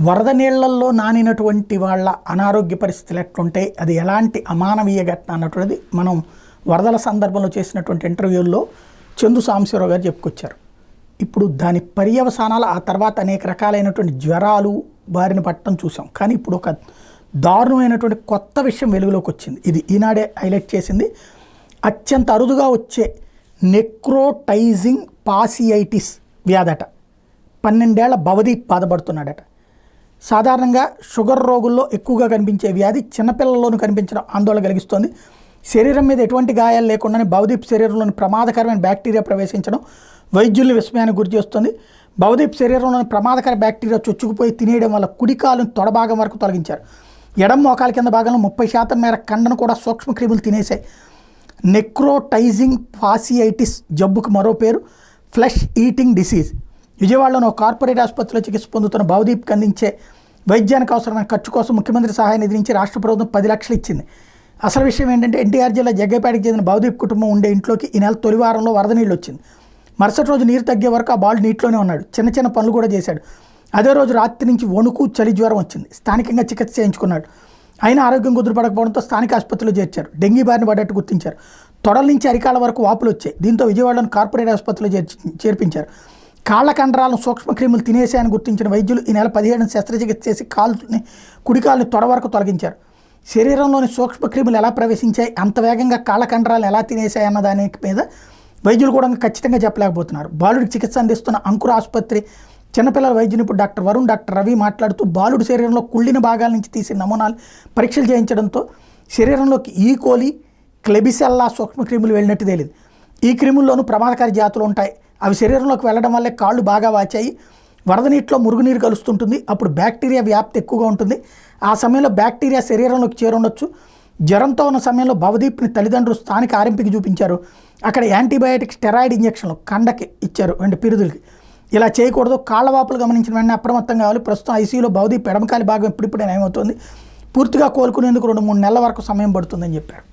వరద నీళ్లల్లో నానినటువంటి వాళ్ళ అనారోగ్య పరిస్థితులు ఎట్లుంటాయి, అది ఎలాంటి అమానవీయ ఘటన అన్నటువంటిది మనం వరదల సందర్భంలో చేసినటువంటి ఇంటర్వ్యూల్లో చందు సాంబశివరావు గారు చెప్పుకొచ్చారు. ఇప్పుడు దాని పర్యవసానాలు ఆ తర్వాత అనేక రకాలైనటువంటి జ్వరాలు బారిన పట్టడం చూసాం. కానీ ఇప్పుడు ఒక దారుణమైనటువంటి కొత్త విషయం వెలుగులోకి వచ్చింది. ఇది ఈనాడే హైలైట్ చేసింది. అత్యంత అరుదుగా వచ్చే నెక్రోటైజింగ్ పాసియైటిస్ వ్యాధట. 12 ఏళ్ల భవదీప్ బాధపడుతున్నాడట. సాధారణంగా షుగర్ రోగుల్లో ఎక్కువగా కనిపించే వ్యాధి చిన్నపిల్లల్లోనూ కనిపించడం ఆందోళన కలిగిస్తోంది. శరీరం మీద ఎటువంటి గాయాలు లేకుండానే భవదీప్ శరీరంలోని ప్రమాదకరమైన బ్యాక్టీరియా ప్రవేశించడం వైద్యుల్ని విస్మయానికి గురి చేస్తుంది. భవదీప్ శరీరంలోని ప్రమాదకర బ్యాక్టీరియా చొచ్చుకుపోయి తినేయడం వల్ల కుడికాలుని తొడభాగం వరకు తొలగించారు. ఎడమ మోకాల కింద భాగంలో 30% మేర కండను కూడా సూక్ష్మక్రిములు తినేశాయి. నెక్రోటైజింగ్ పాసియైటిస్ జబ్బుకు మరో పేరు ఫ్లెష్ ఈటింగ్ డిసీజ్. విజయవాడలోని ఒక కార్పొరేట్ ఆసుపత్రిలో చికిత్స పొందుతున్న భవదీప్కి అందించే వైద్యానికి అవసరమైన ఖర్చు కోసం ముఖ్యమంత్రి సహాయ నిధి నుంచి రాష్ట్ర ప్రభుత్వం 10 లక్షలు ఇచ్చింది. అసలు విషయం ఏంటంటే ఎన్టీఆర్ జిల్లా జగ్గైపేటకి చెందిన భవదీప్ కుటుంబం ఉండే ఇంట్లోకి ఈ నెల తొలి వారంలో వరద నీళ్ళు వచ్చింది. మరుసటి రోజు నీరు తగ్గే వరకు ఆ బాలుడు నీటిలోనే ఉన్నాడు. చిన్న చిన్న పనులు కూడా చేశాడు. అదే రోజు రాత్రి నుంచి వణుకు, చలి, జ్వరం వచ్చింది. స్థానికంగా చికిత్స చేయించుకున్నాడు. అయినా ఆరోగ్యం కుదురుపడకపోవడంతో స్థానిక ఆసుపత్రిలో చేర్చారు. డెంగీ బారిన పడ్డట్టు గుర్తించారు. తొడల నుంచి అరికాళ్ళ వరకు వాపులు వచ్చాయి. దీంతో విజయవాడలోని కార్పొరేట్ ఆసుపత్రిలో చేర్పించారు. కాళ్ల కండరాలను సూక్ష్మక్రిములు తినేశాయని గుర్తించిన వైద్యులు ఈ నెల 17 శస్త్రచికిత్స చేసి కుడికాలుని తొడ వరకు తొలగించారు. శరీరంలోని సూక్ష్మక్రిములు ఎలా ప్రవేశించాయి, అంత వేగంగా కాళ్ల కండరాలు ఎలా తినేశాయి అన్న దాని మీద వైద్యులు కూడా ఖచ్చితంగా చెప్పలేకపోతున్నారు. బాలుడికి చికిత్స అందిస్తున్న అంకుర ఆసుపత్రి చిన్నపిల్లల వైద్య నిపుణుడు డాక్టర్ వరుణ్, డాక్టర్ రవి మాట్లాడుతూ బాలుడి శరీరంలో కుళ్ళిన భాగాల నుంచి తీసిన నమూనాలు పరీక్షలు చేయించడంతో శరీరంలోకి ఈకోలి, క్లెబిసెల్లా సూక్ష్మక్రిములు వెళ్ళినట్టు తేలింది. ఈ క్రిముల్లోనూ ప్రమాదకారి జాతులు ఉంటాయి. అవి శరీరంలోకి వెళ్ళడం వల్లే కాళ్ళు బాగా వాచాయి. వరద నీటిలో మురుగునీరు కలుస్తుంటుంది. అప్పుడు బ్యాక్టీరియా వ్యాప్తి ఎక్కువగా ఉంటుంది. ఆ సమయంలో బ్యాక్టీరియా శరీరంలోకి చేరుండొచ్చు. జ్వరంతో ఉన్న సమయంలో భవదీప్ని తల్లిదండ్రులు స్థానిక ఆర్ఎంపీకి చూపించారు. అక్కడ యాంటీబయాటిక్ స్టెరాయిడ్ ఇంజక్షన్లు కండకి ఇచ్చారు, అంటే పిరుదులకి. ఇలా చేయకూడదు. కాళ్ళ వాపులు గమనించిన వెంటనే అప్రమత్తం కావాలి. ప్రస్తుతం ఐసీయూలో భవదీప్ ఎడమకాలి భాగం ఇప్పుడిప్పుడే నయమవుతుంది. పూర్తిగా కోలుకునేందుకు 2-3 నెలల వరకు సమయం పడుతుందని చెప్పారు.